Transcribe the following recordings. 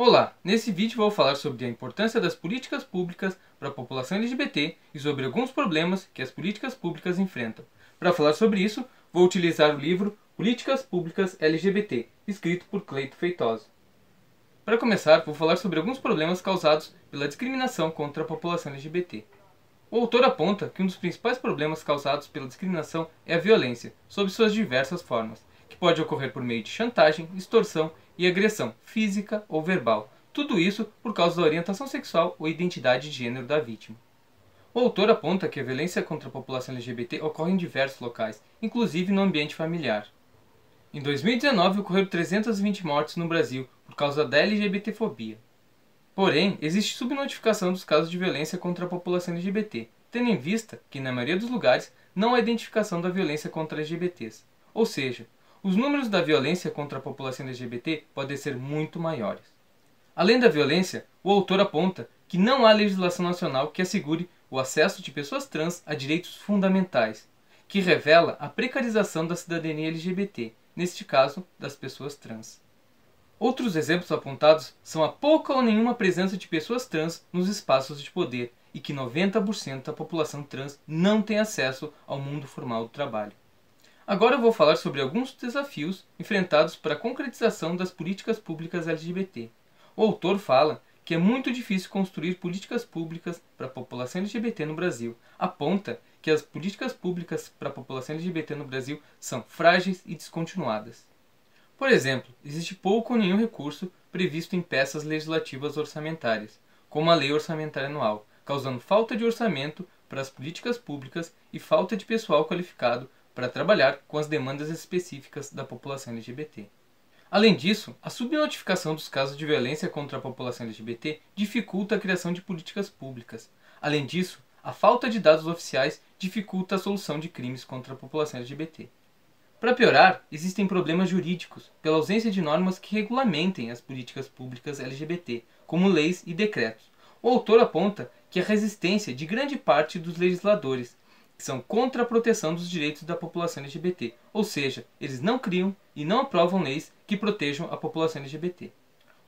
Olá, nesse vídeo vou falar sobre a importância das políticas públicas para a população LGBT e sobre alguns problemas que as políticas públicas enfrentam. Para falar sobre isso, vou utilizar o livro Políticas Públicas LGBT, escrito por Cleito Feitosa. Para começar, vou falar sobre alguns problemas causados pela discriminação contra a população LGBT. O autor aponta que um dos principais problemas causados pela discriminação é a violência, sob suas diversas formas, que pode ocorrer por meio de chantagem, extorsão e agressão física ou verbal. Tudo isso por causa da orientação sexual ou identidade de gênero da vítima. O autor aponta que a violência contra a população LGBT ocorre em diversos locais, inclusive no ambiente familiar. Em 2019, ocorreram 320 mortes no Brasil por causa da LGBTfobia. Porém, existe subnotificação dos casos de violência contra a população LGBT, tendo em vista que, na maioria dos lugares, não há identificação da violência contra LGBTs. Ou seja, os números da violência contra a população LGBT podem ser muito maiores. Além da violência, o autor aponta que não há legislação nacional que assegure o acesso de pessoas trans a direitos fundamentais, que revela a precarização da cidadania LGBT, neste caso, das pessoas trans. Outros exemplos apontados são a pouca ou nenhuma presença de pessoas trans nos espaços de poder e que 90% da população trans não tem acesso ao mundo formal do trabalho. Agora eu vou falar sobre alguns desafios enfrentados para a concretização das políticas públicas LGBT. O autor fala que é muito difícil construir políticas públicas para a população LGBT no Brasil. Aponta que as políticas públicas para a população LGBT no Brasil são frágeis e descontinuadas. Por exemplo, existe pouco ou nenhum recurso previsto em peças legislativas orçamentárias, como a Lei Orçamentária Anual, causando falta de orçamento para as políticas públicas e falta de pessoal qualificado para trabalhar com as demandas específicas da população LGBT. Além disso, a subnotificação dos casos de violência contra a população LGBT dificulta a criação de políticas públicas. Além disso, a falta de dados oficiais dificulta a solução de crimes contra a população LGBT. Para piorar, existem problemas jurídicos, pela ausência de normas que regulamentem as políticas públicas LGBT, como leis e decretos. O autor aponta que a resistência de grande parte dos legisladores, que são contra a proteção dos direitos da população LGBT, ou seja, eles não criam e não aprovam leis que protejam a população LGBT.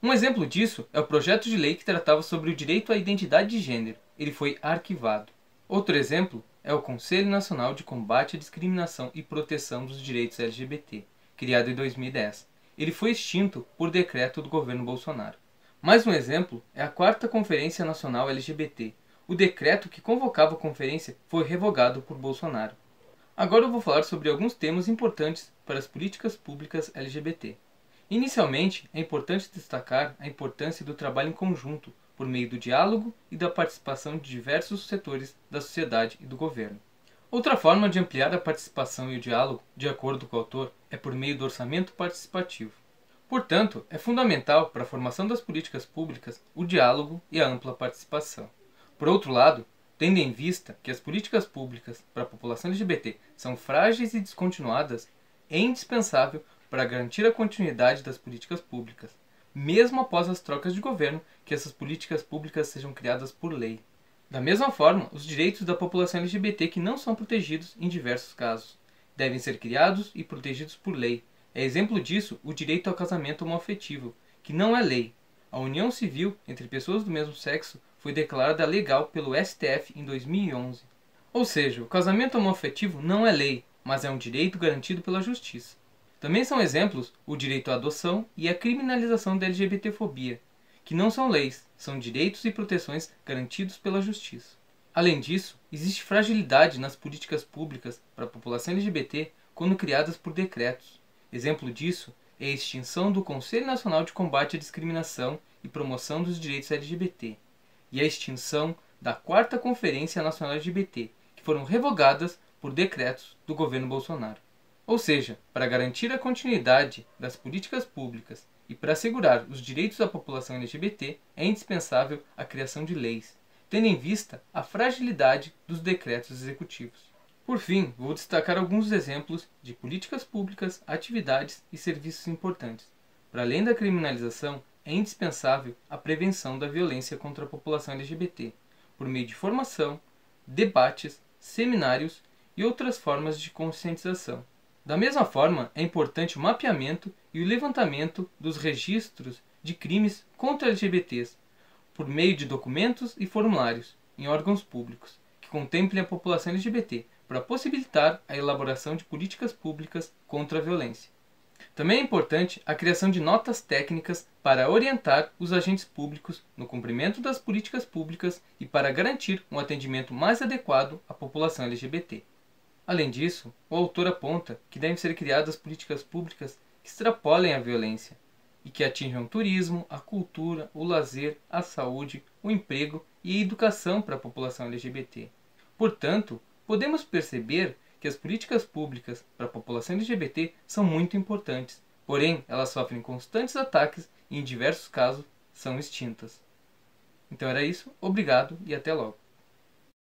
Um exemplo disso é o projeto de lei que tratava sobre o direito à identidade de gênero. Ele foi arquivado. Outro exemplo é o Conselho Nacional de Combate à Discriminação e Proteção dos Direitos LGBT, criado em 2010. Ele foi extinto por decreto do governo Bolsonaro. Mais um exemplo é a 4ª Conferência Nacional LGBT. O decreto que convocava a conferência foi revogado por Bolsonaro. Agora eu vou falar sobre alguns temas importantes para as políticas públicas LGBT. Inicialmente, é importante destacar a importância do trabalho em conjunto, por meio do diálogo e da participação de diversos setores da sociedade e do governo. Outra forma de ampliar a participação e o diálogo, de acordo com o autor, é por meio do orçamento participativo. Portanto, é fundamental para a formação das políticas públicas o diálogo e a ampla participação. Por outro lado, tendo em vista que as políticas públicas para a população LGBT são frágeis e descontinuadas, é indispensável para garantir a continuidade das políticas públicas, mesmo após as trocas de governo, que essas políticas públicas sejam criadas por lei. Da mesma forma, os direitos da população LGBT que não são protegidos em diversos casos devem ser criados e protegidos por lei. É exemplo disso o direito ao casamento homoafetivo, que não é lei. A união civil entre pessoas do mesmo sexo foi declarada legal pelo STF em 2011. Ou seja, o casamento homoafetivo não é lei, mas é um direito garantido pela justiça. Também são exemplos o direito à adoção e a criminalização da LGBTfobia, que não são leis, são direitos e proteções garantidos pela justiça. Além disso, existe fragilidade nas políticas públicas para a população LGBT quando criadas por decretos. Exemplo disso é a extinção do Conselho Nacional de Combate à Discriminação e Promoção dos Direitos LGBT e a extinção da 4ª Conferência Nacional LGBT, que foram revogadas por decretos do governo Bolsonaro. Ou seja, para garantir a continuidade das políticas públicas e para assegurar os direitos da população LGBT, é indispensável a criação de leis, tendo em vista a fragilidade dos decretos executivos. Por fim, vou destacar alguns exemplos de políticas públicas, atividades e serviços importantes. Para além da criminalização, é indispensável a prevenção da violência contra a população LGBT, por meio de formação, debates, seminários e outras formas de conscientização. Da mesma forma, é importante o mapeamento e o levantamento dos registros de crimes contra LGBTs, por meio de documentos e formulários em órgãos públicos que contemplem a população LGBT, para possibilitar a elaboração de políticas públicas contra a violência. Também é importante a criação de notas técnicas para orientar os agentes públicos no cumprimento das políticas públicas e para garantir um atendimento mais adequado à população LGBT. Além disso, o autor aponta que devem ser criadas políticas públicas que extrapolem a violência e que atinjam o turismo, a cultura, o lazer, a saúde, o emprego e a educação para a população LGBT. Portanto, podemos perceber que as políticas públicas para a população LGBT são muito importantes, porém elas sofrem constantes ataques e em diversos casos são extintas. Então era isso, obrigado e até logo.